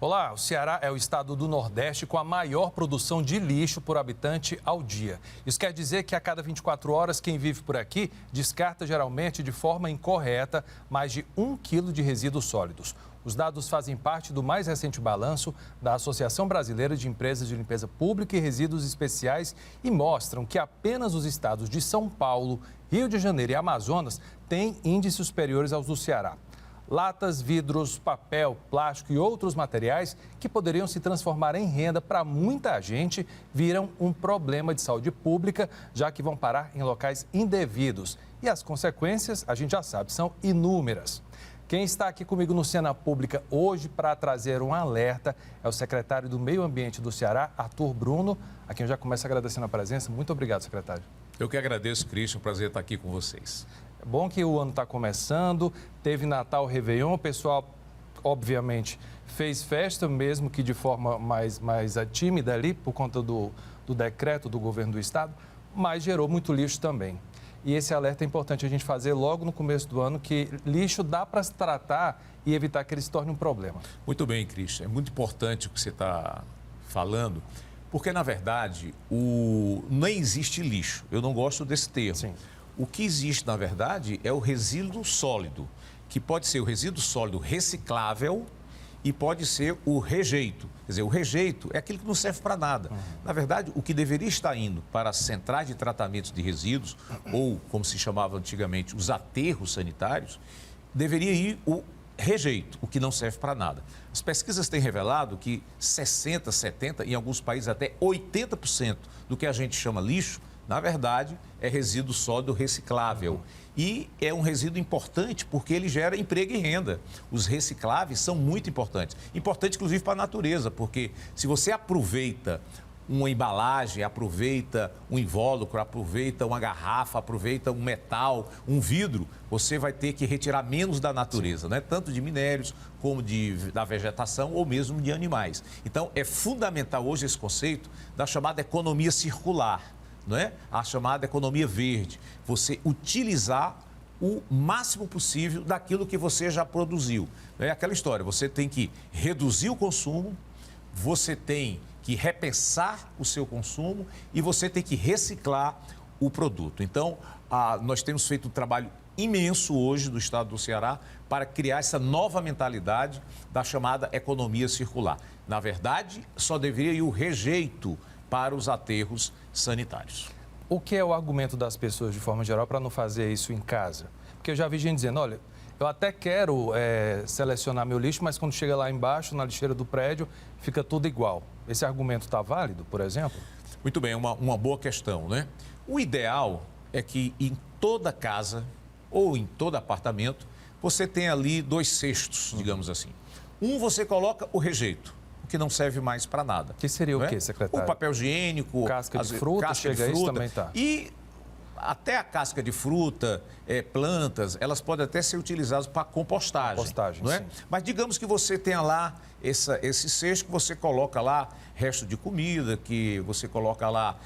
Olá, o Ceará é o estado do Nordeste com a maior produção de lixo por habitante ao dia. Isso quer dizer que a cada 24 horas, quem vive por aqui descarta geralmente de forma incorreta mais de 1 quilo de resíduos sólidos. Os dados fazem parte do mais recente balanço da Associação Brasileira de Empresas de Limpeza Pública e Resíduos Especiais e mostram que apenas os estados de São Paulo, Rio de Janeiro e Amazonas têm índices superiores aos do Ceará. Latas, vidros, papel, plástico e outros materiais que poderiam se transformar em renda para muita gente viram um problema de saúde pública, já que vão parar em locais indevidos. E as consequências, a gente já sabe, são inúmeras. Quem está aqui comigo no Cena Pública hoje para trazer um alerta é o secretário do Meio Ambiente do Ceará, Arthur Bruno, a quem eu já começo agradecendo a presença. Muito obrigado, secretário. Eu que agradeço, Cristian, prazer estar aqui com vocês. É bom que o ano está começando, teve Natal, Réveillon, o pessoal, obviamente, fez festa, mesmo que de forma mais tímida ali, por conta do decreto do governo do estado, mas gerou muito lixo também. E esse alerta é importante a gente fazer logo no começo do ano, que lixo dá para se tratar e evitar que ele se torne um problema. Muito bem, Cristian, é muito importante o que você está falando, porque, na verdade, não existe lixo. Eu não gosto desse termo. Sim. O que existe, na verdade, é o resíduo sólido, que pode ser o resíduo sólido reciclável e pode ser o rejeito. Quer dizer, o rejeito é aquilo que não serve para nada. Na verdade, o que deveria estar indo para as centrais de tratamento de resíduos, ou, como se chamava antigamente, os aterros sanitários, deveria ir o rejeito, o que não serve para nada. As pesquisas têm revelado que 60%, 70%, em alguns países até 80% do que a gente chama lixo, na verdade, é resíduo sólido reciclável. E é um resíduo importante porque ele gera emprego e renda. Os recicláveis são muito importantes. Importante, inclusive, para a natureza, porque se você aproveita uma embalagem, aproveita um invólucro, aproveita uma garrafa, aproveita um metal, um vidro, você vai ter que retirar menos da natureza, né? Tanto de minérios como da vegetação ou mesmo de animais. Então, é fundamental hoje esse conceito da chamada economia circular. Não é? A chamada economia verde, você utilizar o máximo possível daquilo que você já produziu. É aquela história, você tem que reduzir o consumo, você tem que repensar o seu consumo e você tem que reciclar o produto. Então, nós temos feito um trabalho imenso hoje do estado do Ceará para criar essa nova mentalidade da chamada economia circular. Na verdade, só deveria ir o rejeito para os aterros sanitários. O que é o argumento das pessoas, de forma geral, para não fazer isso em casa? Porque eu já vi gente dizendo, olha, eu até quero selecionar meu lixo, mas quando chega lá embaixo, na lixeira do prédio, fica tudo igual. Esse argumento está válido, por exemplo? Muito bem, uma boa questão, né? O ideal é que em toda casa ou em todo apartamento, você tenha ali 2 cestos, digamos assim. Você coloca o rejeito, que não serve mais para nada. Que seria o quê, secretário? O papel higiênico, casca de fruta, isso também tá. E até a casca de fruta, plantas, elas podem até ser utilizadas para compostagem. Compostagem, não é? sim. Mas digamos que você tenha lá esse cesto que você coloca lá resto de comida, que você coloca lá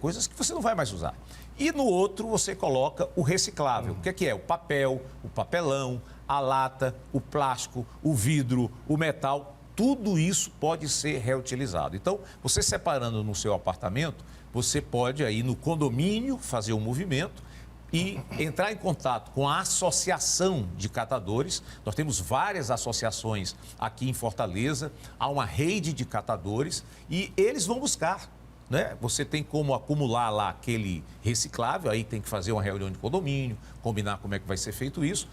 coisas que você não vai mais usar. E no outro você coloca o reciclável. O que é? O papel, o papelão, a lata, o plástico, o vidro, o metal. Tudo isso pode ser reutilizado. Então, você separando no seu apartamento, você pode aí no condomínio fazer um movimento e entrar em contato com a associação de catadores. Nós temos várias associações aqui em Fortaleza, há uma rede de catadores e eles vão buscar, né? Você tem como acumular lá aquele reciclável, aí tem que fazer uma reunião de condomínio, combinar como é que vai ser feito isso.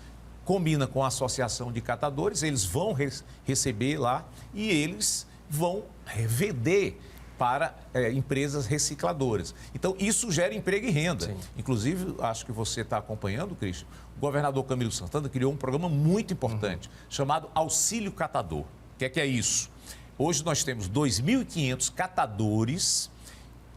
Combina com a associação de catadores, eles vão receber lá e eles vão vender para empresas recicladoras. Então, isso gera emprego e renda. Sim. Inclusive, acho que você está acompanhando, Cristian, o governador Camilo Santana criou um programa muito importante, chamado Auxílio Catador. O que é isso? Hoje nós temos 2.500 catadores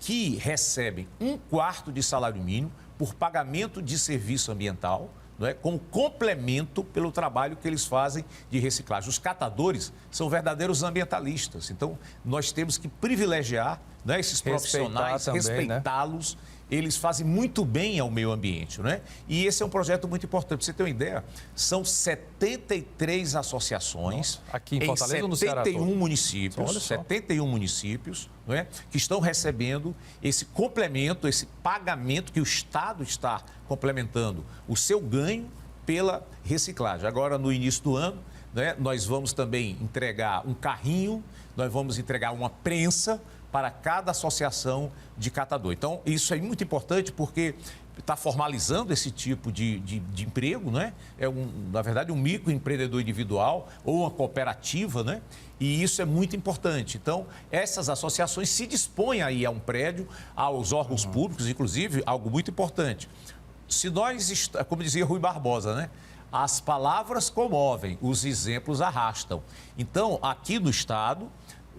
que recebem 1/4 de salário mínimo por pagamento de serviço ambiental, não é? Como complemento pelo trabalho que eles fazem de reciclagem. Os catadores são verdadeiros ambientalistas, então nós temos que privilegiar, né, esses profissionais, respeitá-los, eles fazem muito bem ao meio ambiente, né? E esse é um projeto muito importante. Para você ter uma ideia, são 73 associações. Nossa, aqui em Fortaleza ou no Ceará 71 municípios, olha só. 71 municípios, não é? Que estão recebendo esse complemento, esse pagamento que o Estado está complementando o seu ganho pela reciclagem. Agora, no início do ano, né, nós vamos também entregar um carrinho, nós vamos entregar uma prensa para cada associação de catador. Então, isso é muito importante porque está formalizando esse tipo de emprego, né? Na verdade, um microempreendedor individual ou uma cooperativa, né? E isso é muito importante. Então, essas associações se dispõem aí a um prédio, aos órgãos públicos, inclusive, algo muito importante. Se nós, como dizia Rui Barbosa, né? As palavras comovem, os exemplos arrastam. Então, aqui no Estado,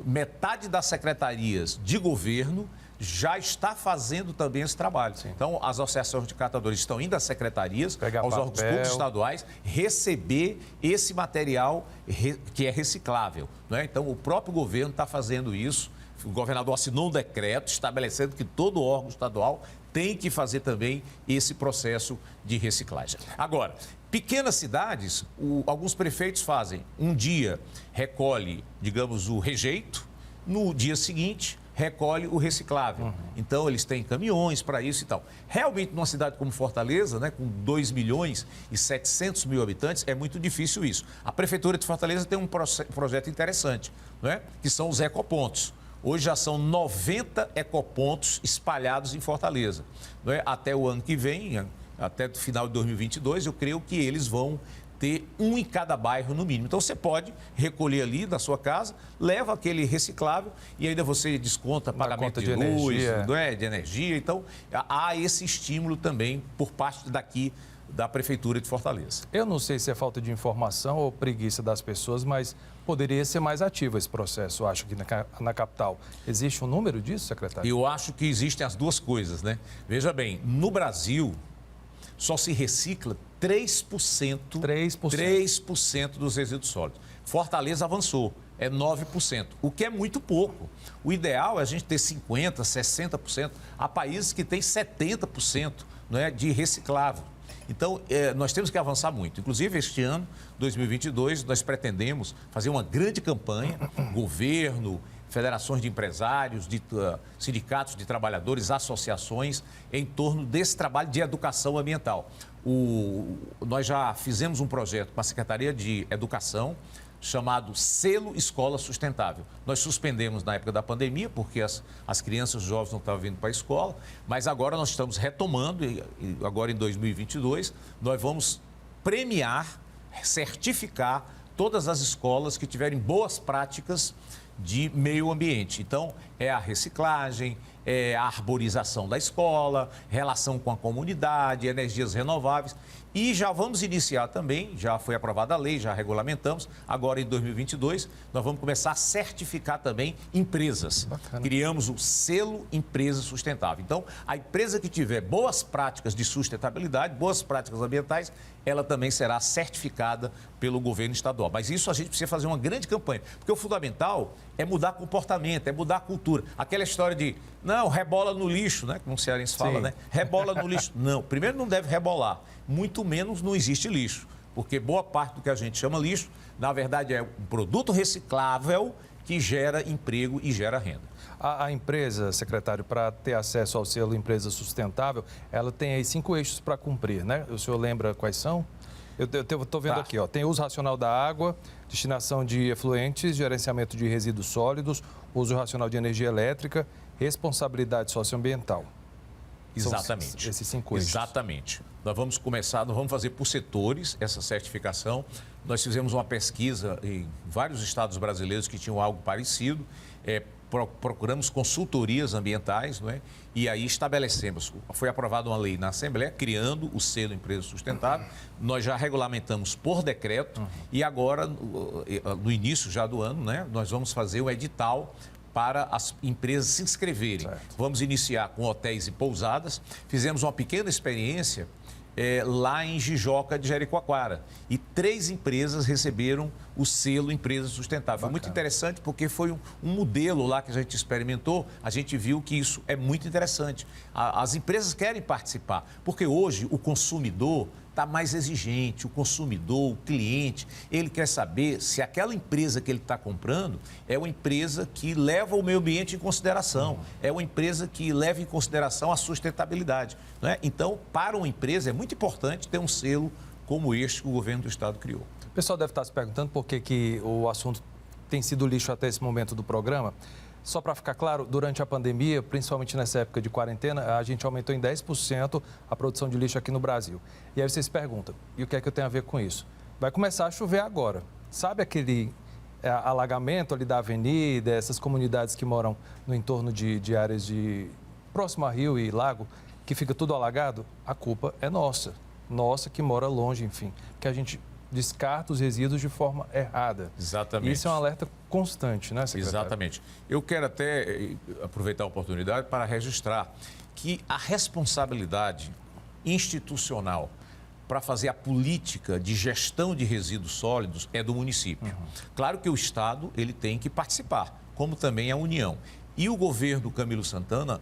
metade das secretarias de governo já está fazendo também esse trabalho. Sim. Então, as associações de catadores estão indo às secretarias, aos órgãos públicos estaduais, receber esse material que é reciclável, né? Então, o próprio governo está fazendo isso. O governador assinou um decreto estabelecendo que todo órgão estadual tem que fazer também esse processo de reciclagem. Agora, pequenas cidades, alguns prefeitos fazem um dia, recolhe, digamos, o rejeito, no dia seguinte, recolhe o reciclável. Então, eles têm caminhões para isso e tal. Realmente, numa cidade como Fortaleza, né, com 2 milhões e 700 mil habitantes, é muito difícil isso. A Prefeitura de Fortaleza tem um projeto interessante, né, que são os ecopontos. Hoje já são 90 ecopontos espalhados em Fortaleza, não é? Até o ano que vem, até o final de 2022, eu creio que eles vão ter um em cada bairro no mínimo. Então, você pode recolher ali da sua casa, leva aquele reciclável e ainda você desconta pagamento de luz, não é? De energia. Então, há esse estímulo também por parte daqui da Prefeitura de Fortaleza. Eu não sei se é falta de informação ou preguiça das pessoas, mas poderia ser mais ativo esse processo, eu acho, aqui na capital. Existe um número disso, secretário? Eu acho que existem as duas coisas, né? Veja bem, no Brasil só se recicla 3% dos resíduos sólidos. Fortaleza avançou, é 9%, o que é muito pouco. O ideal é a gente ter 50%, 60%. Há países que têm 70%, não é, de reciclável. Então, nós temos que avançar muito. Inclusive, este ano, 2022, nós pretendemos fazer uma grande campanha, governo, federações de empresários, de sindicatos de trabalhadores, associações, em torno desse trabalho de educação ambiental. Nós já fizemos um projeto com a Secretaria de Educação, chamado Selo Escola Sustentável. Nós suspendemos na época da pandemia, porque as crianças e os jovens não estavam vindo para a escola, mas agora nós estamos retomando, e agora em 2022, nós vamos premiar, certificar todas as escolas que tiverem boas práticas de meio ambiente. Então, é a reciclagem, é a arborização da escola, relação com a comunidade, energias renováveis. E já vamos iniciar também, já foi aprovada a lei, já regulamentamos, agora em 2022, nós vamos começar a certificar também empresas. Bacana. Criamos o selo Empresa Sustentável. Então, a empresa que tiver boas práticas de sustentabilidade, boas práticas ambientais, ela também será certificada pelo governo estadual. Mas isso a gente precisa fazer uma grande campanha, porque o fundamental é mudar comportamento, é mudar a cultura. Aquela história de, não, rebola no lixo, né? Como o cearense fala, sim, né? Rebola no lixo. Não, primeiro não deve rebolar, muito menos não existe lixo, porque boa parte do que a gente chama lixo, na verdade, é um produto reciclável que gera emprego e gera renda. A empresa, secretário, para ter acesso ao selo Empresa Sustentável, ela tem aí 5 eixos para cumprir, né? O senhor lembra quais são? Eu estou vendo aqui, ó, tem uso racional da água, destinação de efluentes, gerenciamento de resíduos sólidos, uso racional de energia elétrica, responsabilidade socioambiental. Exatamente. Esses 5 eixos. Exatamente. Nós vamos começar, nós vamos fazer por setores essa certificação. Nós fizemos uma pesquisa em vários estados brasileiros que tinham algo parecido. Procuramos consultorias ambientais, não é? E aí estabelecemos, foi aprovada uma lei na Assembleia, criando o selo Empresa Sustentável. Nós já regulamentamos por decreto e agora, no início já do ano, né, nós vamos fazer um edital para as empresas se inscreverem. Certo. Vamos iniciar com hotéis e pousadas. Fizemos uma pequena experiência lá em Jijoca de Jericoacoara. E 3 empresas receberam o selo Empresa Sustentável. Foi muito interessante porque foi um modelo lá que a gente experimentou, a gente viu que isso é muito interessante. As empresas querem participar, porque hoje o consumidor está mais exigente, o consumidor, o cliente, ele quer saber se aquela empresa que ele está comprando é uma empresa que leva o meio ambiente em consideração, é uma empresa que leva em consideração a sustentabilidade. Não é? Então, para uma empresa é muito importante ter um selo como este que o governo do estado criou. O pessoal deve estar se perguntando por que o assunto tem sido lixo até esse momento do programa. Só para ficar claro, durante a pandemia, principalmente nessa época de quarentena, a gente aumentou em 10% a produção de lixo aqui no Brasil. E aí vocês se perguntam, e o que é que eu tenho a ver com isso? Vai começar a chover agora. Sabe aquele alagamento ali da avenida, essas comunidades que moram no entorno de áreas próximo a rio e lago, que fica tudo alagado? A culpa é nossa. Nossa que mora longe, enfim. Que a gente descarta os resíduos de forma errada. Exatamente. Isso é um alerta constante, né, secretário? Exatamente. Eu quero até aproveitar a oportunidade para registrar que a responsabilidade institucional para fazer a política de gestão de resíduos sólidos é do município. Claro que o Estado ele tem que participar, como também a União. E o governo Camilo Santana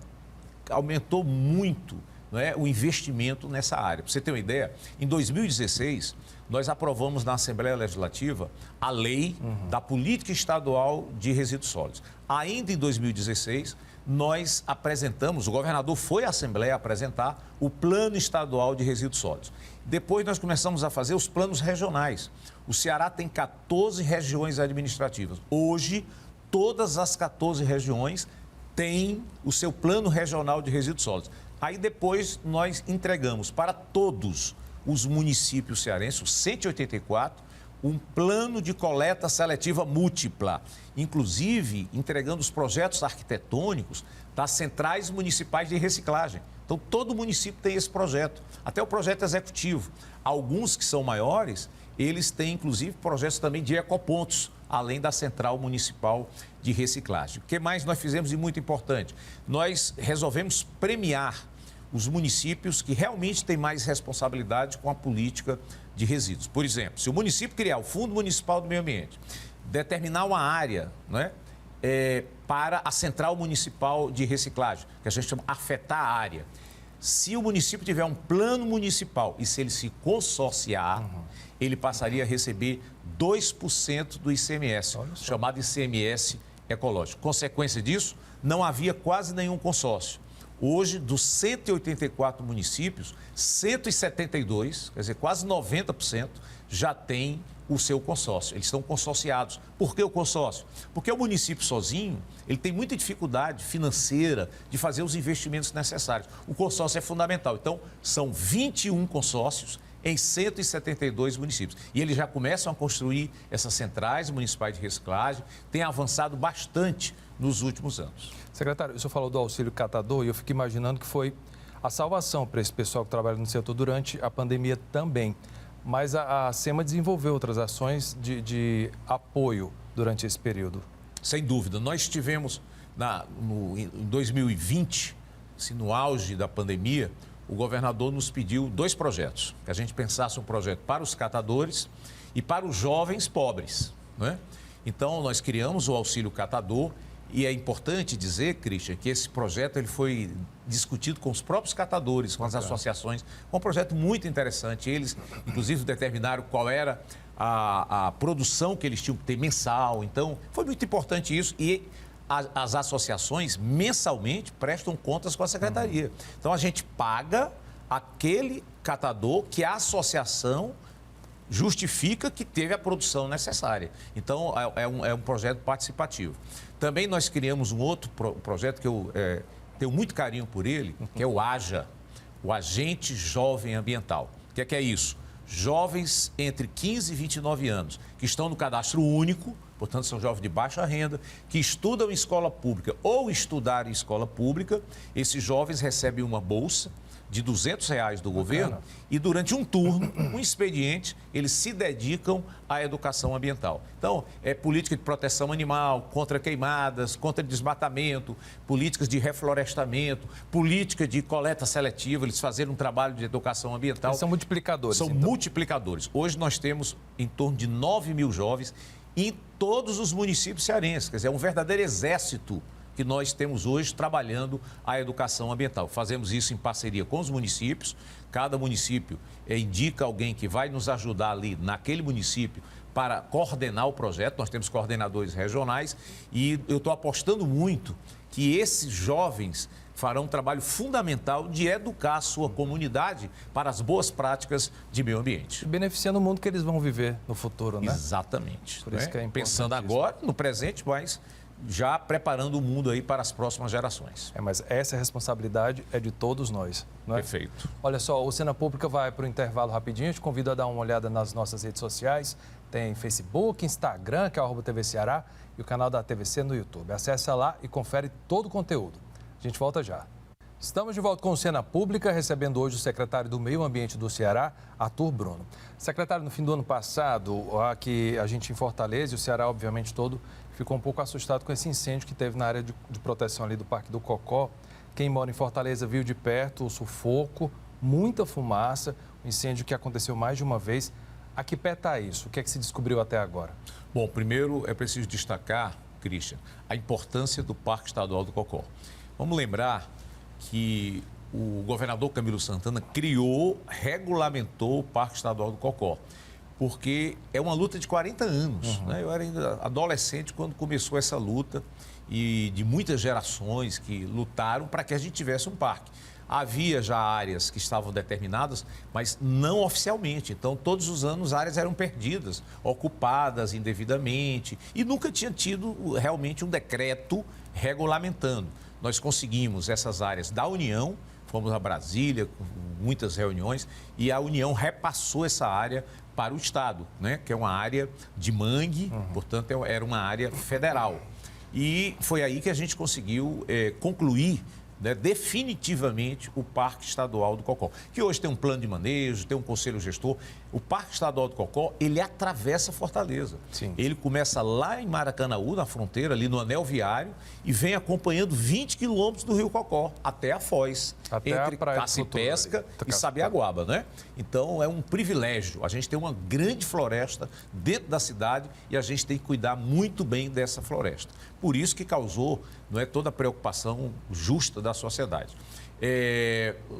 aumentou muito, não é, o investimento nessa área. Para você ter uma ideia, em 2016, nós aprovamos na Assembleia Legislativa a lei da política estadual de resíduos sólidos. Ainda em 2016, nós apresentamos, o governador foi à Assembleia apresentar o plano estadual de resíduos sólidos. Depois nós começamos a fazer os planos regionais. O Ceará tem 14 regiões administrativas. Hoje, todas as 14 regiões têm o seu plano regional de resíduos sólidos. Aí depois nós entregamos para todos os municípios cearenses, os 184, um plano de coleta seletiva múltipla, inclusive entregando os projetos arquitetônicos das centrais municipais de reciclagem. Então, todo município tem esse projeto, até o projeto executivo. Alguns que são maiores, eles têm, inclusive, projetos também de ecopontos, além da Central Municipal de Reciclagem. O que mais nós fizemos de muito importante? Nós resolvemos premiar os municípios que realmente têm mais responsabilidade com a política de resíduos. Por exemplo, se o município criar o Fundo Municipal do Meio Ambiente, determinar uma área, não é, para a Central Municipal de Reciclagem, que a gente chama afetar a área. Se o município tiver um plano municipal e se ele se consorciar, ele passaria a receber 2% do ICMS, chamado ICMS ecológico. Consequência disso, não havia quase nenhum consórcio. Hoje, dos 184 municípios, 172, quer dizer, quase 90%, já tem o seu consórcio. Eles estão consorciados. Por que o consórcio? Porque o município sozinho, ele tem muita dificuldade financeira de fazer os investimentos necessários. O consórcio é fundamental. Então, são 21 consórcios em 172 municípios. E eles já começam a construir essas centrais municipais de reciclagem, tem avançado bastante nos últimos anos. Secretário, o senhor falou do auxílio catador e eu fico imaginando que foi a salvação para esse pessoal que trabalha no setor durante a pandemia também. Mas a SEMA desenvolveu outras ações de apoio durante esse período. Sem dúvida. Nós tivemos, em 2020, assim, no auge da pandemia, o governador nos pediu 2 projetos. Que a gente pensasse um projeto para os catadores e para os jovens pobres, não é? Então, nós criamos o auxílio catador. E é importante dizer, Christian, que esse projeto ele foi discutido com os próprios catadores, com as associações. Um projeto muito interessante. Eles, inclusive, determinaram qual era a produção que eles tinham que ter mensal. Então, foi muito importante isso. E as associações, mensalmente, prestam contas com a secretaria. Então, a gente paga aquele catador que a associação justifica que teve a produção necessária. Então, é um projeto participativo. Também nós criamos um outro projeto que eu tenho muito carinho por ele, que é o AJA, o Agente Jovem Ambiental. O que é isso? Jovens entre 15 e 29 anos, que estão no cadastro único, portanto são jovens de baixa renda, que estudam em escola pública ou estudaram em escola pública. Esses jovens recebem uma bolsa de R$ 200 do governo e durante um turno, um expediente, eles se dedicam à educação ambiental. Então, é política de proteção animal, contra queimadas, contra desmatamento, políticas de reflorestamento, política de coleta seletiva, eles fazem um trabalho de educação ambiental. Eles são multiplicadores. São então. multiplicadores. Hoje nós temos em torno de 9 mil jovens em todos os municípios cearenses. Quer dizer, é um verdadeiro exército que nós temos hoje trabalhando a educação ambiental. Fazemos isso em parceria com os municípios. Cada município indica alguém que vai nos ajudar ali naquele município para coordenar o projeto. Nós temos coordenadores regionais e eu estou apostando muito que esses jovens farão um trabalho fundamental de educar a sua comunidade para as boas práticas de meio ambiente. Beneficiando o mundo que eles vão viver no futuro, né? Exatamente. Por isso que é importante. Pensando agora, no presente, mas já preparando o mundo aí para as próximas gerações. Mas essa responsabilidade é de todos nós, não é? Perfeito. Olha só, o Cena Pública vai para o intervalo rapidinho. Eu te convido a dar uma olhada nas nossas redes sociais. Tem Facebook, Instagram, que é o @TV Ceará, e o canal da TVC no YouTube. Acesse lá e confere todo o conteúdo. A gente volta já. Estamos de volta com o Cena Pública, recebendo hoje o secretário do Meio Ambiente do Ceará, Arthur Bruno. Secretário, no fim do ano passado, aqui a gente em Fortaleza, e o Ceará, obviamente, todo, ficou um pouco assustado com esse incêndio que teve na área de proteção ali do Parque do Cocó. Quem mora em Fortaleza viu de perto o sufoco, muita fumaça, um incêndio que aconteceu mais de uma vez. A que pé está isso? O que é que se descobriu até agora? Bom, primeiro é preciso destacar, Christian, a importância do Parque Estadual do Cocó. Vamos lembrar que o governador Camilo Santana regulamentou o Parque Estadual do Cocó, porque é uma luta de 40 anos. Né? Eu era ainda adolescente quando começou essa luta e de muitas gerações que lutaram para que a gente tivesse um parque. Havia já áreas que estavam determinadas, mas não oficialmente. Então, todos os anos, áreas eram perdidas, ocupadas indevidamente e nunca tinha tido realmente um decreto regulamentando. Nós conseguimos essas áreas da União, fomos a Brasília com muitas reuniões e a União repassou essa área para o Estado, né? Que é uma área de mangue, portanto, era uma área federal. E foi aí que a gente conseguiu concluir, né, definitivamente o Parque Estadual do Cocó, que hoje tem um plano de manejo, tem um conselho gestor. O Parque Estadual do Cocó, ele atravessa Fortaleza. Sim. Ele começa lá em Maracanaú, na fronteira, ali no anel viário, e vem acompanhando 20 quilômetros do Rio Cocó, até a Foz, até entre a praia Caça e Pesca e Sabiaguaba, né? Então, é um privilégio. A gente tem uma grande floresta dentro da cidade e a gente tem que cuidar muito bem dessa floresta. Por isso que causou, não é, toda a preocupação justa da sociedade.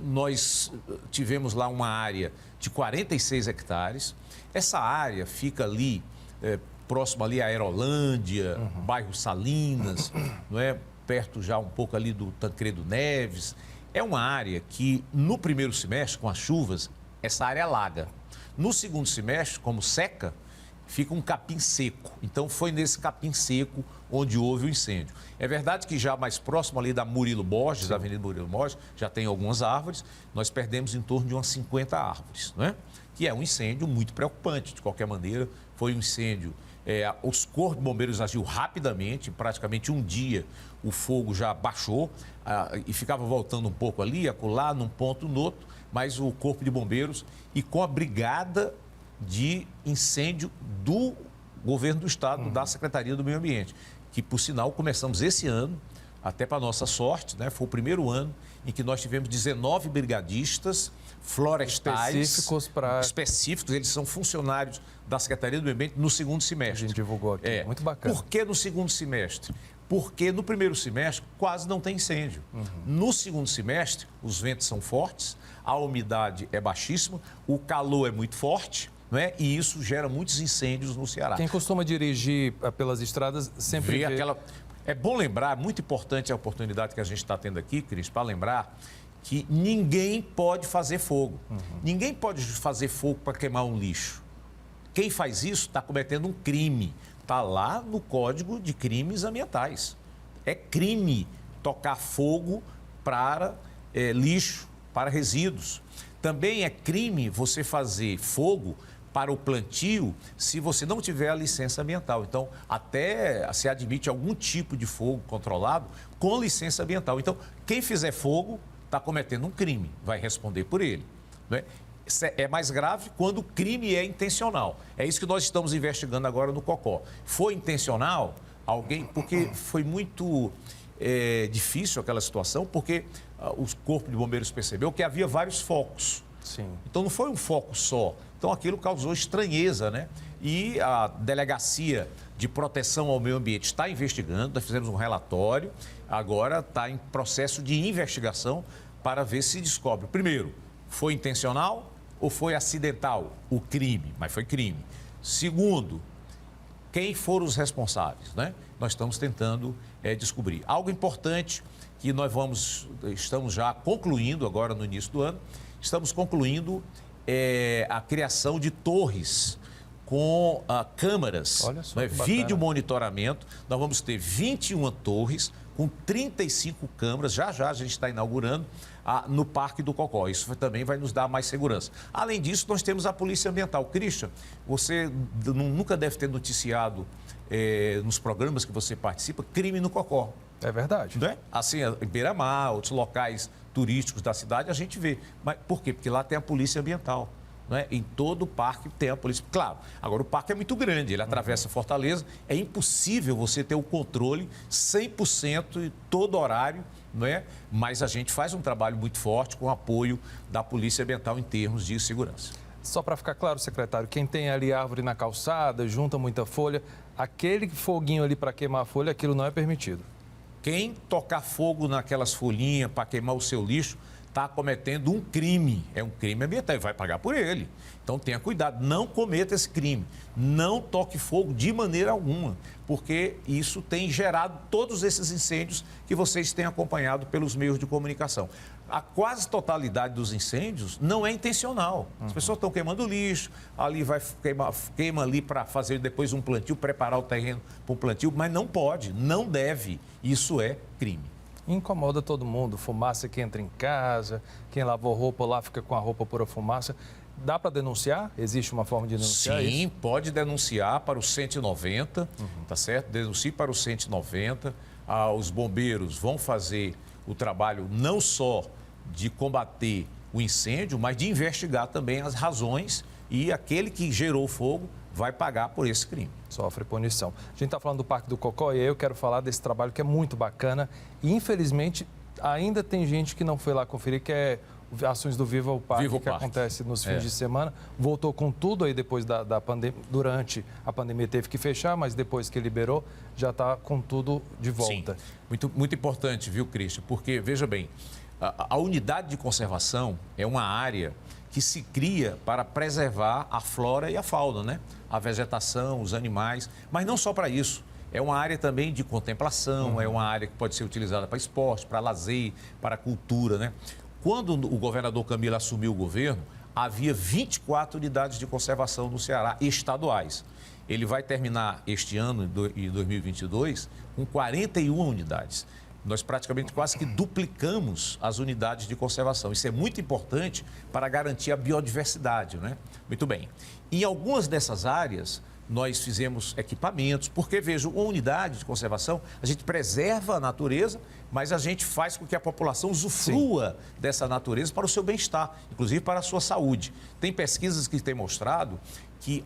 Nós tivemos lá uma área de 46 hectares. Essa área fica ali, próximo ali à Aerolândia, bairro Salinas, não é? Perto já um pouco ali do Tancredo Neves. É uma área que, no primeiro semestre, com as chuvas, essa área alaga. No segundo semestre, como seca, fica um capim seco. Então, foi nesse capim seco onde houve o incêndio. É verdade que já mais próximo ali da Murilo Borges, da Avenida Murilo Borges, já tem algumas árvores. Nós perdemos em torno de umas 50 árvores, né? Que é um incêndio muito preocupante, de qualquer maneira. Foi um incêndio... os corpos de bombeiros agiu rapidamente, praticamente um dia o fogo já baixou e ficava voltando um pouco ali, acolá, num ponto, no outro, mas o corpo de bombeiros e com a brigada de incêndio do governo do estado, da Secretaria do Meio Ambiente, que, por sinal, começamos esse ano, até para nossa sorte, né? Foi o primeiro ano em que nós tivemos 19 brigadistas florestais específicos, eles são funcionários da Secretaria do Meio Ambiente no segundo semestre. A gente divulgou aqui, muito bacana. Por que no segundo semestre? Porque no primeiro semestre quase não tem incêndio. No segundo semestre, os ventos são fortes, a umidade é baixíssima, o calor é muito forte, não é? E isso gera muitos incêndios no Ceará. Quem costuma dirigir pelas estradas sempre vê aquela... É bom lembrar, muito importante a oportunidade que a gente está tendo aqui, Cris, para lembrar que ninguém pode fazer fogo. Ninguém pode fazer fogo para queimar um lixo. Quem faz isso está cometendo um crime. Está lá no Código de Crimes Ambientais. É crime tocar fogo para lixo, para resíduos. Também é crime você fazer fogo para o plantio se você não tiver a licença ambiental. Então, até se admite algum tipo de fogo controlado com licença ambiental. Então, quem fizer fogo está cometendo um crime, vai responder por ele. Não é? É mais grave quando o crime é intencional. É isso que nós estamos investigando agora no COCO. Foi intencional? Porque foi muito difícil aquela situação, porque o Corpo de Bombeiros percebeu que havia vários focos. Sim. Então não foi um foco só. Então aquilo causou estranheza, né? E a Delegacia de Proteção ao Meio Ambiente está investigando, nós fizemos um relatório, agora está em processo de investigação para ver se descobre. Primeiro, foi intencional ou foi acidental o crime? Mas foi crime. Segundo, quem foram os responsáveis, né? Nós estamos tentando descobrir. Algo importante que estamos já concluindo agora no início do ano, estamos concluindo a criação de torres com câmaras, olha só, vídeo monitoramento. Nós vamos ter 21 torres com 35 câmeras, já a gente está inaugurando no Parque do Cocó. Isso também vai nos dar mais segurança. Além disso, nós temos a Polícia Ambiental. Christian, você nunca deve ter noticiado nos programas que você participa, crime no Cocó. É verdade. Não é? Assim, em Beira-Mar, outros locais turísticos da cidade, a gente vê. Mas por quê? Porque lá tem a Polícia Ambiental. Não é? Em todo o parque tem a polícia. Claro, agora o parque é muito grande, ele atravessa Fortaleza, é impossível você ter o controle 100% em todo horário, não é? Mas a gente faz um trabalho muito forte com o apoio da Polícia Ambiental em termos de segurança. Só para ficar claro, secretário, quem tem ali árvore na calçada, junta muita folha, aquele foguinho ali para queimar a folha, aquilo não é permitido. Quem tocar fogo naquelas folhinhas para queimar o seu lixo está cometendo um crime. É um crime ambiental e vai pagar por ele. Então tenha cuidado, não cometa esse crime. Não toque fogo de maneira alguma, porque isso tem gerado todos esses incêndios que vocês têm acompanhado pelos meios de comunicação. A quase totalidade dos incêndios não é intencional. As pessoas estão queimando lixo, ali queima ali para fazer depois um plantio, preparar o terreno para um plantio, mas não pode, não deve. Isso é crime. Incomoda todo mundo, fumaça que entra em casa, quem lavou roupa lá fica com a roupa por a fumaça. Dá para denunciar? Existe uma forma de denunciar isso? Sim, pode denunciar para o 190, tá certo? Denuncie para o 190. Os bombeiros vão fazer o trabalho não só de combater o incêndio, mas de investigar também as razões e aquele que gerou o fogo vai pagar por esse crime. Sofre punição. A gente está falando do Parque do Cocó e eu quero falar desse trabalho que é muito bacana e, infelizmente, ainda tem gente que não foi lá conferir, que é ações do Viva o Parque, que acontece nos fins de semana. Voltou com tudo aí depois da pandemia. Durante a pandemia teve que fechar, mas depois que liberou, já está com tudo de volta. Sim. Muito, muito importante, viu, Cristian? Porque, veja bem, a unidade de conservação é uma área que se cria para preservar a flora e a fauna, né? A vegetação, os animais, mas não só para isso. É uma área também de contemplação, é uma área que pode ser utilizada para esporte, para lazer, para cultura, né? Quando o governador Camilo assumiu o governo, havia 24 unidades de conservação no Ceará, estaduais. Ele vai terminar este ano, em 2022, com 41 unidades. Nós praticamente quase que duplicamos as unidades de conservação. Isso é muito importante para garantir a biodiversidade, né? Muito bem. Em algumas dessas áreas, nós fizemos equipamentos, porque, veja, uma unidade de conservação, a gente preserva a natureza, mas a gente faz com que a população usufrua dessa natureza para o seu bem-estar, inclusive para a sua saúde. Tem pesquisas que têm mostrado que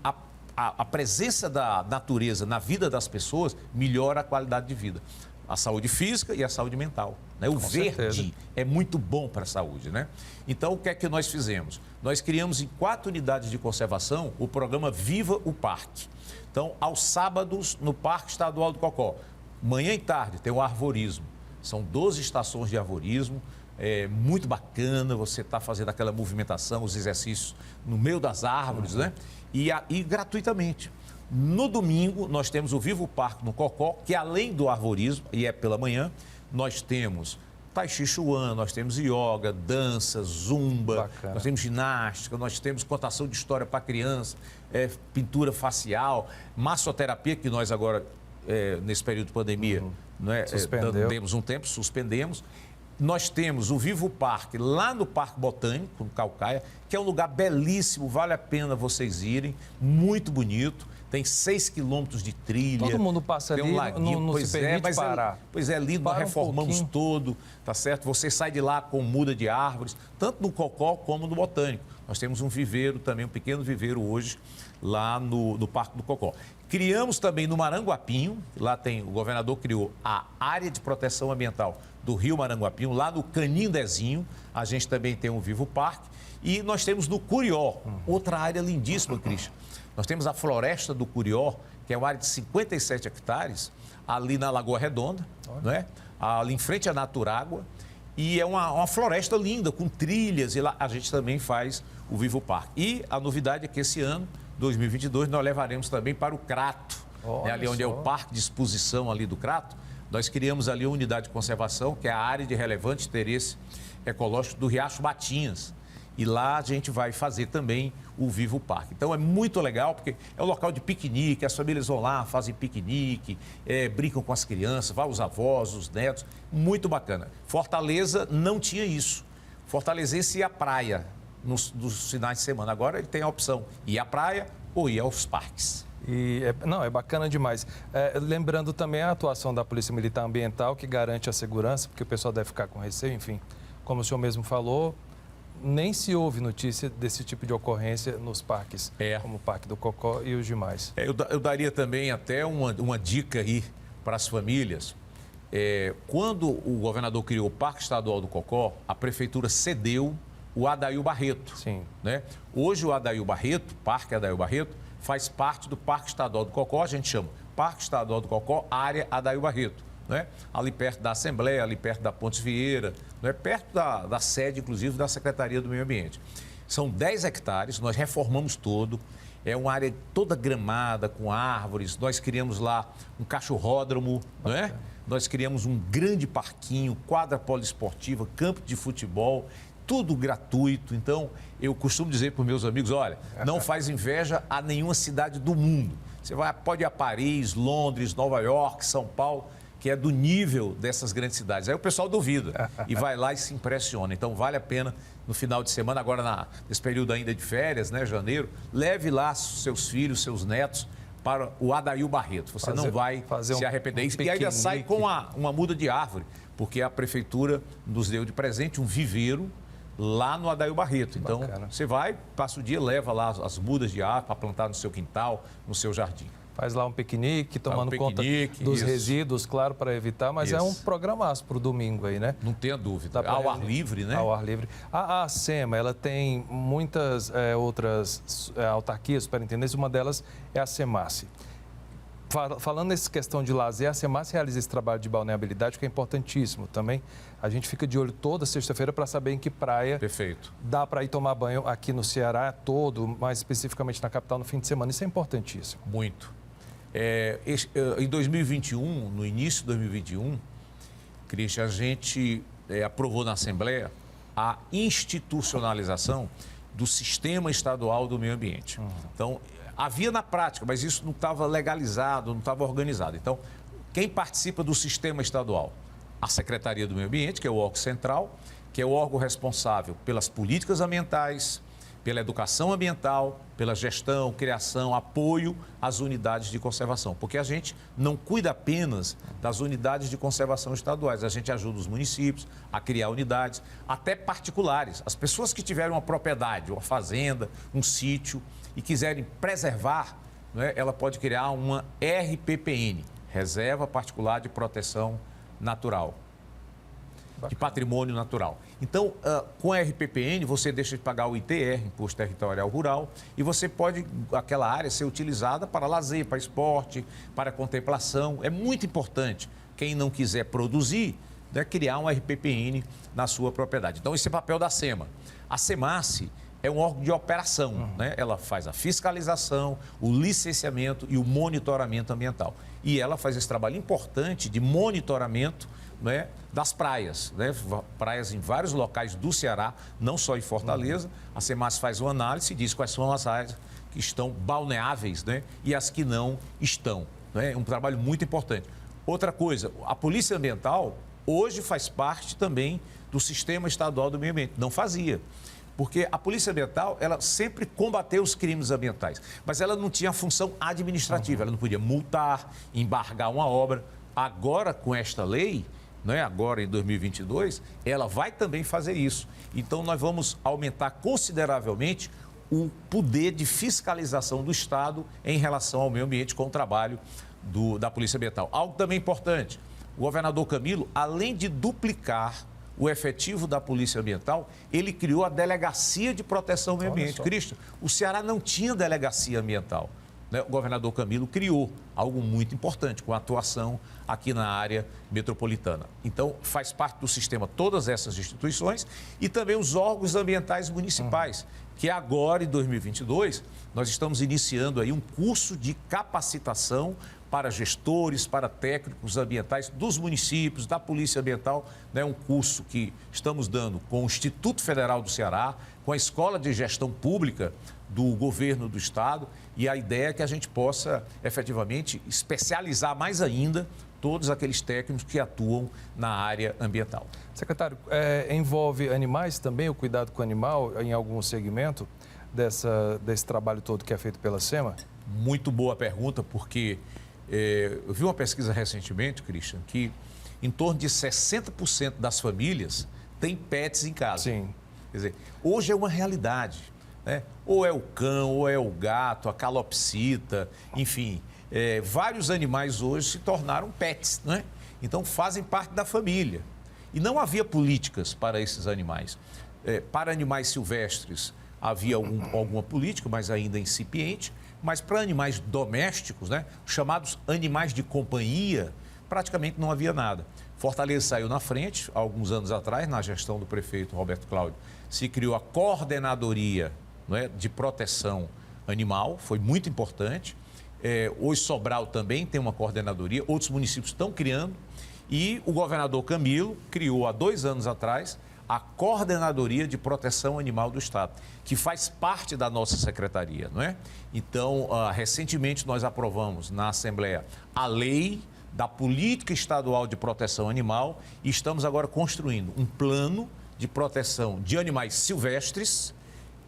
a presença da natureza na vida das pessoas melhora a qualidade de vida. A saúde física e a saúde mental, né? O verde é muito bom para a saúde, né? Então, o que é que nós fizemos? Nós criamos em 4 unidades de conservação o programa Viva o Parque. Então, aos sábados, no Parque Estadual do Cocó, manhã e tarde, tem o arvorismo. São 12 estações de arvorismo, é muito bacana, você está fazendo aquela movimentação, os exercícios no meio das árvores, né? E gratuitamente. No domingo, nós temos o Vivo Parque no Cocó, que além do arvorismo, e é pela manhã, nós temos Tai Chi Chuan, nós temos yoga, dança, zumba, bacana. Nós temos ginástica, nós temos contação de história para criança, pintura facial, massoterapia, que nós agora, nesse período de pandemia, demos um tempo, suspendemos. Nós temos o Vivo Parque lá no Parque Botânico, no Caucaia, que é um lugar belíssimo, vale a pena vocês irem, muito bonito. tem 6 quilômetros de trilha. Todo mundo passa tem ali, um laguinho, não se permite parar. Pois é, lindo, nós Para reformamos todo, tá certo? Você sai de lá com muda de árvores, tanto no Cocó como no Botânico. Nós temos um viveiro também, um pequeno viveiro hoje, lá no Parque do Cocó. Criamos também no Maranguapinho, lá o governador criou a área de proteção ambiental do Rio Maranguapinho, lá no Canindezinho, a gente também tem um Vivo Parque. E nós temos no Curió, outra área lindíssima, Cristian. Nós temos a Floresta do Curió, que é uma área de 57 hectares, ali na Lagoa Redonda, né? Ali em frente à Naturágua. E é uma floresta linda, com trilhas, e lá a gente também faz o Vivo Parque. E a novidade é que esse ano, 2022, nós levaremos também para o Crato, né? Ali onde é o Parque de Exposição ali do Crato. Nós criamos ali uma unidade de conservação, que é a área de relevante interesse ecológico do Riacho Batinhas. E lá a gente vai fazer também o Vivo Parque. Então é muito legal, porque é um local de piquenique, as famílias vão lá, fazem piquenique, brincam com as crianças, vão os avós, os netos, muito bacana. Fortaleza não tinha isso. Fortalezense ia à praia nos finais de semana. Agora ele tem a opção ir à praia ou ir aos parques. É bacana demais. Lembrando também a atuação da Polícia Militar Ambiental, que garante a segurança, porque o pessoal deve ficar com receio, enfim. Como o senhor mesmo falou, nem se ouve notícia desse tipo de ocorrência nos parques, como o Parque do Cocó e os demais. Eu daria também até uma dica aí para as famílias. Quando o governador criou o Parque Estadual do Cocó, a prefeitura cedeu o Adail Barreto. Sim. Né? Hoje o Adail Barreto, Parque Adail Barreto, faz parte do Parque Estadual do Cocó, a gente chama Parque Estadual do Cocó, área Adail Barreto. Né? Ali perto da Assembleia, ali perto da Pontes Vieira, né? Perto da sede, inclusive, da Secretaria do Meio Ambiente. São 10 hectares, nós reformamos todo, é uma área toda gramada, com árvores, nós criamos lá um cachorródromo, né? Nós criamos um grande parquinho, quadra poliesportiva, campo de futebol, tudo gratuito. Então, eu costumo dizer para os meus amigos, olha, não faz inveja a nenhuma cidade do mundo. Você pode ir a Paris, Londres, Nova York, São Paulo, que é do nível dessas grandes cidades. Aí o pessoal duvida e vai lá e se impressiona. Então, vale a pena, no final de semana, agora nesse período ainda de férias, né, janeiro, leve lá seus filhos, seus netos, para o Adail Barreto. Você não vai se arrepender. E ainda sai com uma muda de árvore, porque a prefeitura nos deu de presente um viveiro lá no Adail Barreto. Então, você vai, passa o dia, leva lá as mudas de árvore para plantar no seu quintal, no seu jardim. Faz lá um piquenique, tomando conta dos resíduos, claro, para evitar, mas é um programaço para o domingo aí, né? Não tenha dúvida. Ao ar livre, né? Ao ar livre. A SEMA, ela tem muitas outras autarquias, superintendências, uma delas é a SEMASSE. Falando nessa questão de lazer, a SEMASSE realiza esse trabalho de balneabilidade, que é importantíssimo também. A gente fica de olho toda sexta-feira para saber em que praia dá para ir tomar banho aqui no Ceará todo, mais especificamente na capital, no fim de semana. Isso é importantíssimo. Muito. Em 2021, no início de 2021, Cristian, a gente aprovou na Assembleia a institucionalização do Sistema Estadual do Meio Ambiente. Então, havia na prática, mas isso não estava legalizado, não estava organizado. Então, quem participa do Sistema Estadual? A Secretaria do Meio Ambiente, que é o órgão central, que é o órgão responsável pelas políticas ambientais, pela educação ambiental, pela gestão, criação, apoio às unidades de conservação. Porque a gente não cuida apenas das unidades de conservação estaduais, a gente ajuda os municípios a criar unidades, até particulares. As pessoas que tiverem uma propriedade, uma fazenda, um sítio e quiserem preservar, né, ela pode criar uma RPPN, Reserva Particular de Proteção Natural, de patrimônio natural. Então, com a RPPN, você deixa de pagar o ITR, Imposto Territorial Rural, e você pode, aquela área, ser utilizada para lazer, para esporte, para contemplação. É muito importante, quem não quiser produzir, né, criar um RPPN na sua propriedade. Então, esse é o papel da SEMA. A SEMASSE é um órgão de operação, né? Ela faz a fiscalização, o licenciamento e o monitoramento ambiental. E ela faz esse trabalho importante de monitoramento, né, das praias, né? Praias em vários locais do Ceará, não só em Fortaleza. A SEMASSE faz uma análise e diz quais são as áreas que estão balneáveis, né, e as que não estão. Né? É um trabalho muito importante. Outra coisa, a Polícia Ambiental hoje faz parte também do Sistema Estadual do Meio Ambiente. Não fazia. Porque a Polícia Ambiental, ela sempre combateu os crimes ambientais, mas ela não tinha função administrativa, ela não podia multar, embargar uma obra. Agora, com esta lei, né, agora em 2022, ela vai também fazer isso. Então, nós vamos aumentar consideravelmente o poder de fiscalização do Estado em relação ao meio ambiente com o trabalho da Polícia Ambiental. Algo também importante, o governador Camilo, além de duplicar o efetivo da Polícia Ambiental, ele criou a Delegacia de Proteção ao Meio Ambiente. Cristian, o Ceará não tinha delegacia ambiental, né? O governador Camilo criou algo muito importante, com a atuação aqui na área metropolitana. Então, faz parte do sistema todas essas instituições e também os órgãos ambientais municipais, que agora, em 2022, nós estamos iniciando aí um curso de capacitação para gestores, para técnicos ambientais dos municípios, da Polícia Ambiental, né? Um curso que estamos dando com o Instituto Federal do Ceará, com a Escola de Gestão Pública do Governo do Estado, e a ideia é que a gente possa, efetivamente, especializar mais ainda todos aqueles técnicos que atuam na área ambiental. Secretário, envolve animais também, o cuidado com o animal, em algum segmento desse trabalho todo que é feito pela SEMA? Muito boa pergunta, porque eu vi uma pesquisa recentemente, Cristian, que em torno de 60% das famílias têm pets em casa. Sim. Quer dizer, hoje é uma realidade, né? Ou é o cão, ou é o gato, a calopsita, enfim, vários animais hoje se tornaram pets, né? Então fazem parte da família. E não havia políticas para esses animais. Para animais silvestres havia alguma política, mas ainda incipiente. Mas para animais domésticos, né, chamados animais de companhia, praticamente não havia nada. Fortaleza saiu na frente, há alguns anos atrás, na gestão do prefeito Roberto Cláudio, se criou a Coordenadoria, né, de Proteção Animal, foi muito importante. Hoje Sobral também tem uma coordenadoria, outros municípios estão criando, e o governador Camilo criou há 2 anos atrás a Coordenadoria de Proteção Animal do Estado, que faz parte da nossa secretaria, não é? Então, recentemente nós aprovamos na Assembleia a lei da Política Estadual de Proteção Animal e estamos agora construindo um plano de proteção de animais silvestres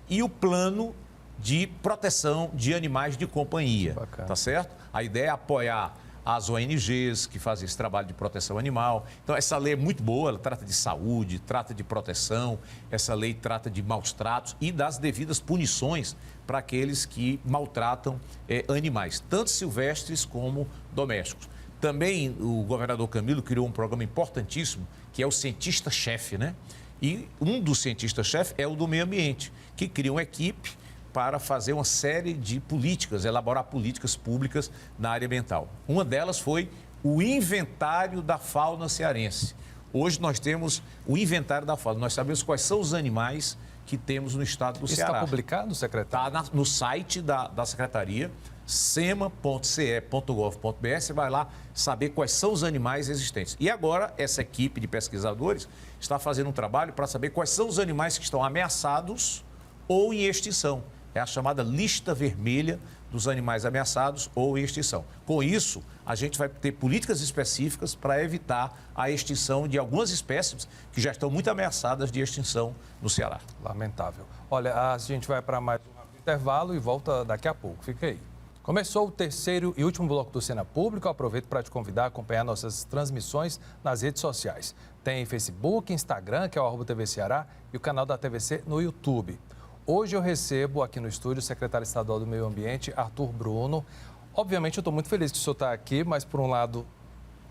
e o plano de proteção de animais de companhia, tá certo? A ideia é apoiar as ONGs que fazem esse trabalho de proteção animal. Então, essa lei é muito boa, ela trata de saúde, trata de proteção, essa lei trata de maus tratos e das devidas punições para aqueles que maltratam animais, tanto silvestres como domésticos. Também o governador Camilo criou um programa importantíssimo, que é o cientista-chefe, né? E um dos cientistas-chefe é o do meio ambiente, que cria uma equipe para fazer uma série de políticas, elaborar políticas públicas na área ambiental. Uma delas foi o inventário da fauna cearense. Hoje nós temos o inventário da fauna, nós sabemos quais são os animais que temos no estado do Ceará. Isso está publicado, secretário? Está no site da Secretaria, sema.ce.gov.br, você vai lá saber quais são os animais existentes. E agora, essa equipe de pesquisadores está fazendo um trabalho para saber quais são os animais que estão ameaçados ou em extinção. É a chamada lista vermelha dos animais ameaçados ou em extinção. Com isso, a gente vai ter políticas específicas para evitar a extinção de algumas espécies que já estão muito ameaçadas de extinção no Ceará. Lamentável. Olha, a gente vai para mais um rápido intervalo e volta daqui a pouco. Fica aí. Começou o terceiro e último bloco do Cena Público. Eu aproveito para te convidar a acompanhar nossas transmissões nas redes sociais. Tem Facebook, Instagram, que é o @TV Ceará, e o canal da TVC no YouTube. Hoje eu recebo aqui no estúdio o secretário estadual do Meio Ambiente, Arthur Bruno. Obviamente eu estou muito feliz que o senhor está aqui, mas por um lado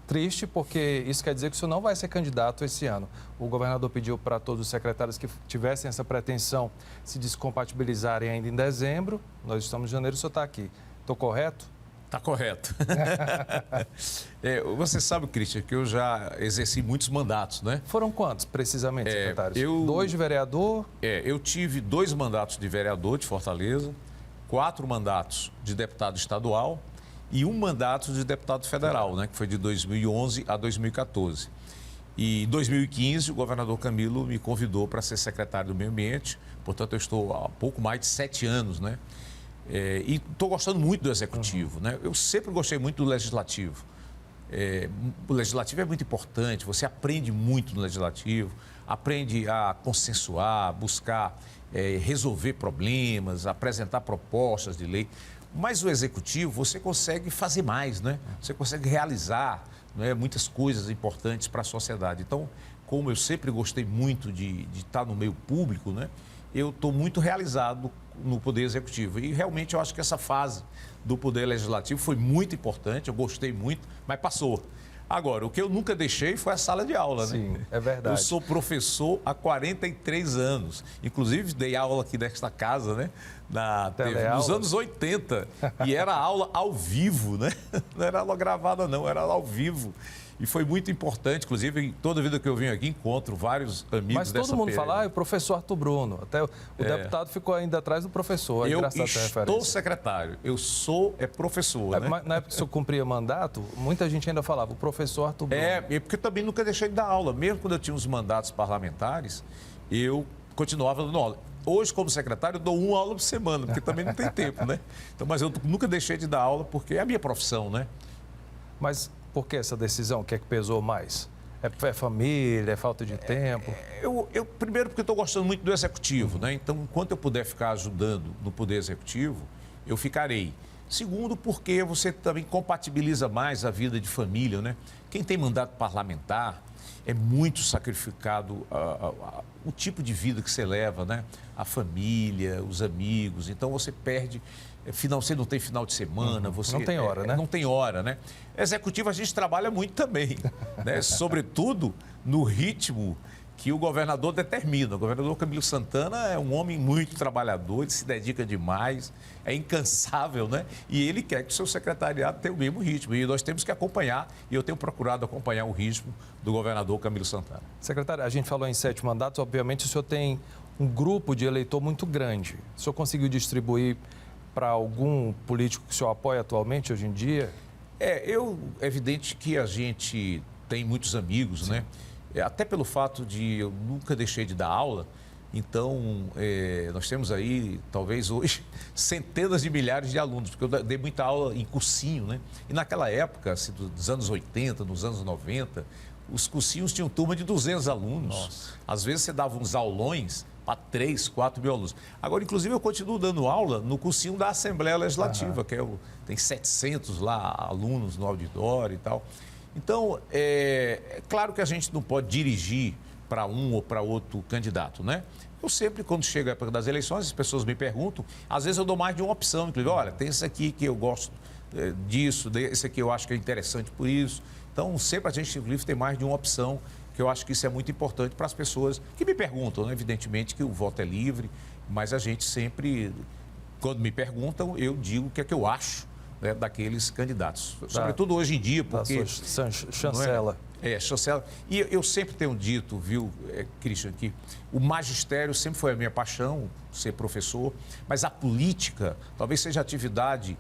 triste, porque isso quer dizer que o senhor não vai ser candidato esse ano. O governador pediu para todos os secretários que tivessem essa pretensão se descompatibilizarem ainda em dezembro. Nós estamos em janeiro, o senhor está aqui. Estou correto? Está correto. Você sabe, Cristian, que eu já exerci muitos mandatos, né? Foram quantos, precisamente, secretário? 2 de vereador? Eu tive 2 mandatos de vereador de Fortaleza, 4 mandatos de deputado estadual e 1 mandato de deputado federal, né? Que foi de 2011 a 2014. E em 2015, o governador Camilo me convidou para ser secretário do Meio Ambiente, portanto, eu estou há pouco mais de 7 anos, né? E estou gostando muito do executivo, né? Eu sempre gostei muito do legislativo. O legislativo é muito importante, você aprende muito no legislativo, aprende a consensuar, buscar resolver problemas, apresentar propostas de lei. Mas o executivo, você consegue fazer mais, né? Você consegue realizar, né, muitas coisas importantes para a sociedade. Então, como eu sempre gostei muito de estar no meio público, né, eu estou muito realizado no Poder Executivo. E realmente eu acho que essa fase do Poder Legislativo foi muito importante, eu gostei muito, mas passou. Agora, o que eu nunca deixei foi a sala de aula, né? Sim, é verdade. Eu sou professor há 43 anos. Inclusive, dei aula aqui nesta casa, né? Nos anos 80. E era aula ao vivo, né? Não era aula gravada, não, era aula ao vivo. E foi muito importante, inclusive, toda vida que eu venho aqui, encontro vários amigos Mas todo mundo fala, o professor Arthur Bruno. Até o deputado ficou ainda atrás do professor. Eu estou secretário, eu sou professor, né? Na época que o senhor cumpria mandato, muita gente ainda falava, o professor Arthur Bruno. Porque eu também nunca deixei de dar aula. Mesmo quando eu tinha os mandatos parlamentares, eu continuava dando aula. Hoje, como secretário, eu dou uma aula por semana, porque também não tem tempo, né? Então, mas eu nunca deixei de dar aula, porque é a minha profissão, né? Mas por que essa decisão? O que é que pesou mais? É família, é falta de tempo? Primeiro, porque eu estou gostando muito do Executivo, né? Então, enquanto eu puder ficar ajudando no Poder Executivo, eu ficarei. Segundo, porque você também compatibiliza mais a vida de família, né? Quem tem mandato parlamentar é muito sacrificado o tipo de vida que você leva, né? A família, os amigos. Então, você perde... Você não tem final de semana, você... Não tem hora, né? Não tem hora, né? Executivo, a gente trabalha muito também, né? Sobretudo no ritmo que o governador determina. O governador Camilo Santana é um homem muito trabalhador, ele se dedica demais, é incansável, né? E ele quer que o seu secretariado tenha o mesmo ritmo. E nós temos que acompanhar, e eu tenho procurado acompanhar o ritmo do governador Camilo Santana. Secretário, a gente falou em 7 mandatos, obviamente o senhor tem um grupo de eleitor muito grande. O senhor conseguiu distribuir para algum político que o senhor apoia atualmente, hoje em dia? É evidente que a gente tem muitos amigos, né? Até pelo fato de eu nunca deixei de dar aula, então nós temos aí, talvez hoje, centenas de milhares de alunos, porque eu dei muita aula em cursinho, né? E naquela época, assim, dos anos 80, dos anos 90, os cursinhos tinham turma de 200 alunos. Nossa. Às vezes você dava uns aulões para 3, 4 mil alunos. Agora, inclusive, eu continuo dando aula no cursinho da Assembleia Legislativa, que tem 700 lá alunos no auditório e tal. Então, é claro que a gente não pode dirigir para um ou para outro candidato, né? Eu sempre, quando chega a época das eleições, as pessoas me perguntam, às vezes eu dou mais de uma opção, inclusive, olha, tem esse aqui que eu gosto disso, esse aqui eu acho que é interessante por isso. Então, sempre a gente, inclusive, tem mais de uma opção, que eu acho que isso é muito importante para as pessoas que me perguntam, né? Evidentemente que o voto é livre, mas a gente sempre, quando me perguntam, eu digo o que é que eu acho, né, daqueles candidatos. Sobretudo hoje em dia, porque... Chancela. Chancela. E eu sempre tenho dito, viu, Christian, que o magistério sempre foi a minha paixão, ser professor, mas a política talvez seja a atividade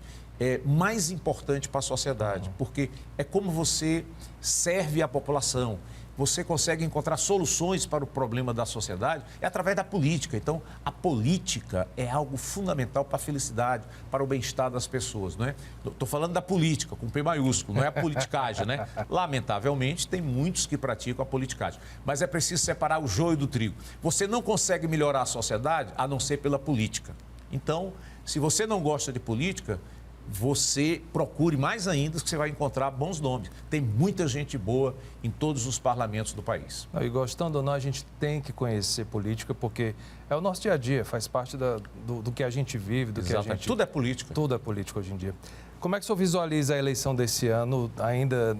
mais importante para a sociedade, porque é como você serve a população. Você consegue encontrar soluções para o problema da sociedade através da política. Então, a política é algo fundamental para a felicidade, para o bem-estar das pessoas, não é? Estou falando da política, com P maiúsculo, não é a politicagem, né? Lamentavelmente, tem muitos que praticam a politicagem, mas é preciso separar o joio do trigo. Você não consegue melhorar a sociedade a não ser pela política. Então, se você não gosta de política, você procure mais ainda, que você vai encontrar bons nomes. Tem muita gente boa em todos os parlamentos do país. E gostando ou não, a gente tem que conhecer política, porque é o nosso dia a dia, faz parte do que a gente vive, do Exatamente. Que a gente... Tudo é política. Tudo é política hoje em dia. Como é que o senhor visualiza a eleição desse ano, ainda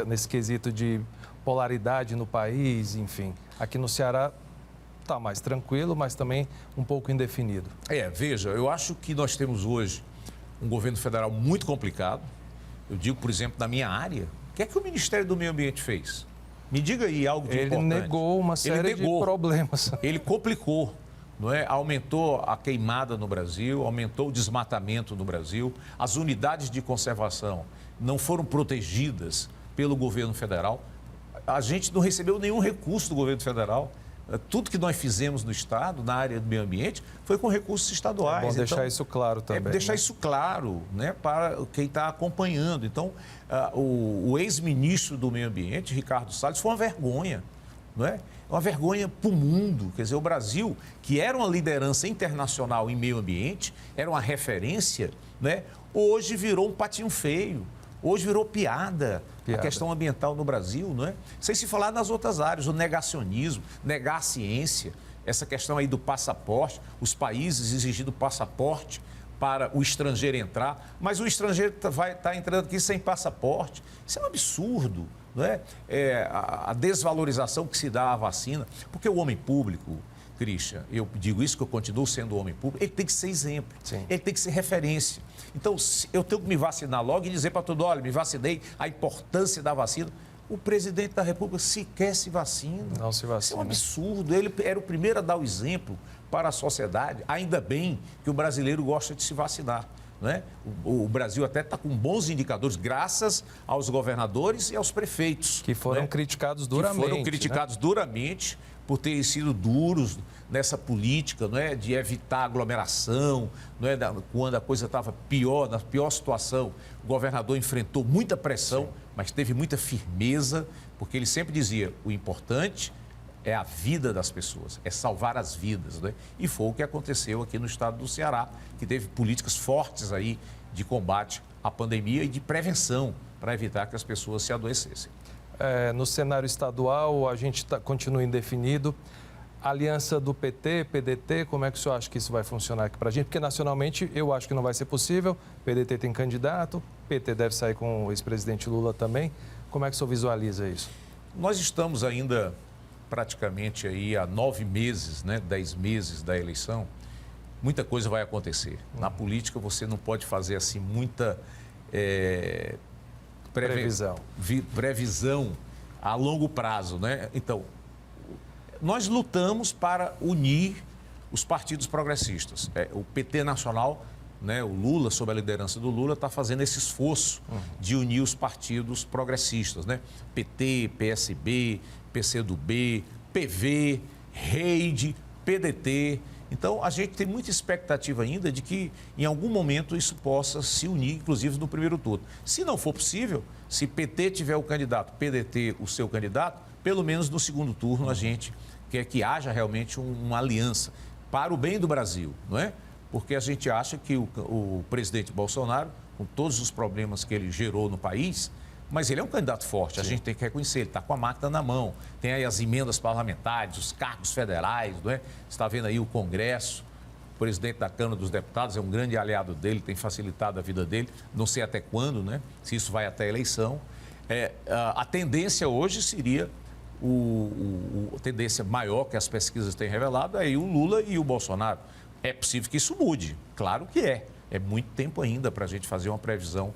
nesse quesito de polaridade no país, enfim? Aqui no Ceará está mais tranquilo, mas também um pouco indefinido. Veja, eu acho que nós temos hoje um governo federal muito complicado. Eu digo, por exemplo, na minha área, o que é que o Ministério do Meio Ambiente fez? Me diga aí algo de importante. Ele negou uma série de problemas. Ele complicou, não é? Aumentou a queimada no Brasil, aumentou o desmatamento no Brasil, as unidades de conservação não foram protegidas pelo governo federal. A gente não recebeu nenhum recurso do governo federal. Tudo que nós fizemos no Estado, na área do meio ambiente, foi com recursos estaduais. É bom deixar isso claro também. Deixar isso claro, né, para quem está acompanhando. Então, o ex-ministro do Meio Ambiente, Ricardo Salles, foi uma vergonha. não é? É uma vergonha para o mundo. Quer dizer, o Brasil, que era uma liderança internacional em meio ambiente, era uma referência, né? Hoje virou um patinho feio. Hoje virou piada a questão ambiental no Brasil, não é? Sem se falar nas outras áreas, o negacionismo, negar a ciência, essa questão aí do passaporte, os países exigindo passaporte para o estrangeiro entrar, mas o estrangeiro vai estar entrando aqui sem passaporte. Isso é um absurdo, não é? A desvalorização que se dá à vacina, porque o homem público, Christian, eu digo isso que eu continuo sendo homem público, ele tem que ser exemplo, ele tem que ser referência. Então, eu tenho que me vacinar logo e dizer para todo mundo, olha, me vacinei, a importância da vacina. O presidente da República sequer se vacina. Não se vacina. Isso é um absurdo. Ele era o primeiro a dar o exemplo para a sociedade. Ainda bem que o brasileiro gosta de se vacinar. Né? O Brasil até está com bons indicadores, graças aos governadores e aos prefeitos. Que foram criticados duramente. Que foram criticados duramente por terem sido duros nessa política, não é, de evitar aglomeração, não é, quando a coisa estava pior, na pior situação, o governador enfrentou muita pressão, mas teve muita firmeza, porque ele sempre dizia, o importante é a vida das pessoas, é salvar as vidas, né? E foi o que aconteceu aqui no estado do Ceará, que teve políticas fortes aí de combate à pandemia e de prevenção para evitar que as pessoas se adoecessem. No cenário estadual, a gente continua indefinido. Aliança do PT, PDT, como é que o senhor acha que isso vai funcionar aqui para a gente? Porque nacionalmente eu acho que não vai ser possível. PDT tem candidato, PT deve sair com o ex-presidente Lula também. Como é que o senhor visualiza isso? Nós estamos ainda praticamente aí há 9 meses, né, 10 meses da eleição. Muita coisa vai acontecer. Na política você não pode fazer assim muita previsão a longo prazo, né? Então, nós lutamos para unir os partidos progressistas. O PT nacional, né, o Lula, sob a liderança do Lula, está fazendo esse esforço de unir os partidos progressistas, né? PT, PSB, PCdoB, PV, Rede, PDT. Então, a gente tem muita expectativa ainda de que, em algum momento, isso possa se unir, inclusive no primeiro turno. Se não for possível, se PT tiver o candidato, PDT o seu candidato, pelo menos no segundo turno a gente quer que haja realmente uma aliança para o bem do Brasil, não é? Porque a gente acha que o presidente Bolsonaro, com todos os problemas que ele gerou no país, mas ele é um candidato forte, a gente tem que reconhecer, ele está com a máquina na mão, tem aí as emendas parlamentares, os cargos federais, não é? Você está vendo aí o Congresso, o presidente da Câmara dos Deputados é um grande aliado dele, tem facilitado a vida dele, não sei até quando, né? Se isso vai até a eleição. A tendência hoje seria, a tendência maior que as pesquisas têm revelado é o Lula e o Bolsonaro. É possível que isso mude, claro que é. É muito tempo ainda para a gente fazer uma previsão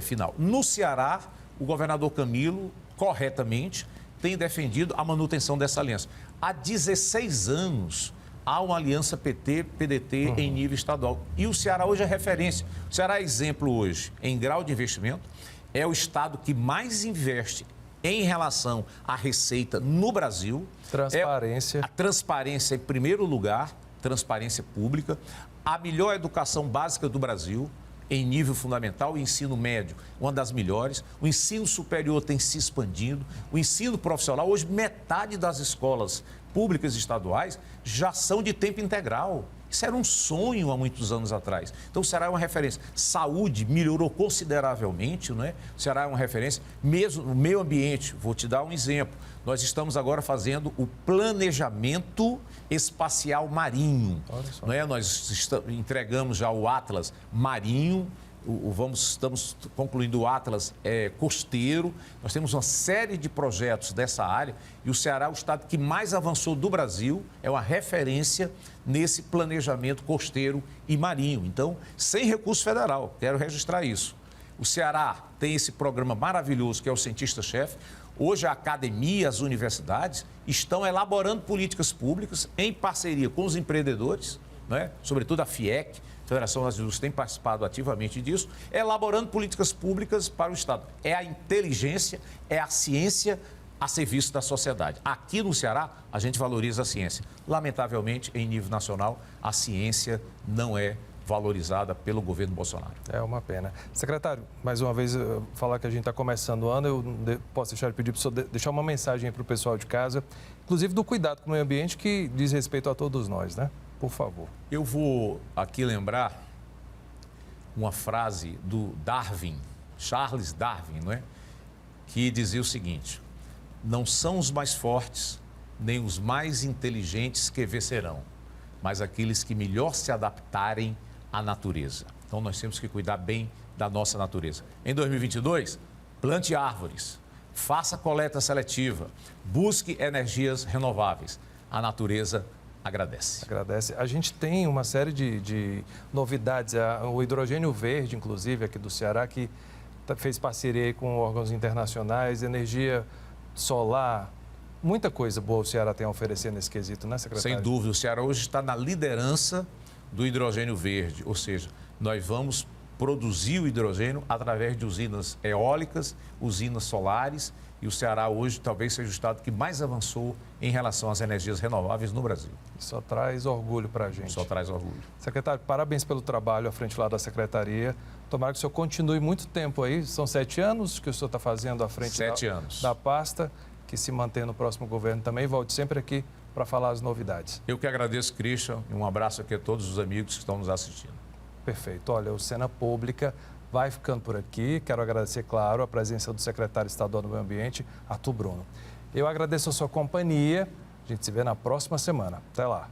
final. No Ceará, o governador Camilo, corretamente, tem defendido a manutenção dessa aliança. Há 16 anos há uma aliança PT-PDT em nível estadual. E o Ceará hoje é referência. O Ceará é exemplo hoje em grau de investimento. É o estado que mais investe em relação à receita no Brasil. Transparência. A transparência em primeiro lugar, transparência pública. A melhor educação básica do Brasil, em nível fundamental, o ensino médio, uma das melhores. O ensino superior tem se expandindo. O ensino profissional, hoje, metade das escolas públicas e estaduais já são de tempo integral. Isso era um sonho há muitos anos atrás. Então, o Ceará é uma referência. Saúde melhorou consideravelmente, não é? O Ceará é uma referência. Mesmo no meio ambiente, vou te dar um exemplo. Nós estamos agora fazendo o planejamento espacial marinho. Não é? Nós entregamos já o Atlas marinho, estamos concluindo o Atlas costeiro. Nós temos uma série de projetos dessa área e o Ceará é o estado que mais avançou do Brasil, é uma referência nesse planejamento costeiro e marinho. Então, sem recurso federal, quero registrar isso. O Ceará tem esse programa maravilhoso que é o Cientista-Chefe. Hoje a academia, as universidades estão elaborando políticas públicas em parceria com os empreendedores, né? Sobretudo a FIEC, Federação das Indústrias, tem participado ativamente disso, elaborando políticas públicas para o Estado. É a inteligência, é a ciência a serviço da sociedade. Aqui no Ceará, a gente valoriza a ciência. Lamentavelmente, em nível nacional, a ciência não é valorizada pelo governo Bolsonaro. É uma pena. Secretário, mais uma vez, falar que a gente está começando o ano, eu posso deixar de pedir para o senhor deixar uma mensagem para o pessoal de casa, inclusive do cuidado com o meio ambiente, que diz respeito a todos nós, né? Por favor. Eu vou aqui lembrar uma frase do Darwin, Charles Darwin, não é? Que dizia o seguinte: não são os mais fortes, nem os mais inteligentes que vencerão, mas aqueles que melhor se adaptarem à natureza. Então, nós temos que cuidar bem da nossa natureza. Em 2022, plante árvores, faça coleta seletiva, busque energias renováveis. A natureza agradece. Agradece. A gente tem uma série de novidades. O hidrogênio verde, inclusive, aqui do Ceará, que fez parceria aí com órgãos internacionais, energia solar. Muita coisa boa o Ceará tem a oferecer nesse quesito, né, secretário? Sem dúvida, o Ceará hoje está na liderança do hidrogênio verde, ou seja, nós vamos produzir o hidrogênio através de usinas eólicas, usinas solares, e o Ceará hoje talvez seja o estado que mais avançou em relação às energias renováveis no Brasil. Só traz orgulho para a gente. Só traz orgulho. Secretário, parabéns pelo trabalho à frente lá da Secretaria. Tomara que o senhor continue muito tempo aí. São 7 anos que o senhor está fazendo à frente 7 anos. Da pasta, que se mantém no próximo governo também. Volte sempre aqui para falar as novidades. Eu que agradeço, Christian, e um abraço aqui a todos os amigos que estão nos assistindo. Perfeito. Olha, o Cena Pública vai ficando por aqui. Quero agradecer, claro, a presença do secretário estadual do Meio Ambiente, Arthur Bruno. Eu agradeço a sua companhia. A gente se vê na próxima semana. Até lá.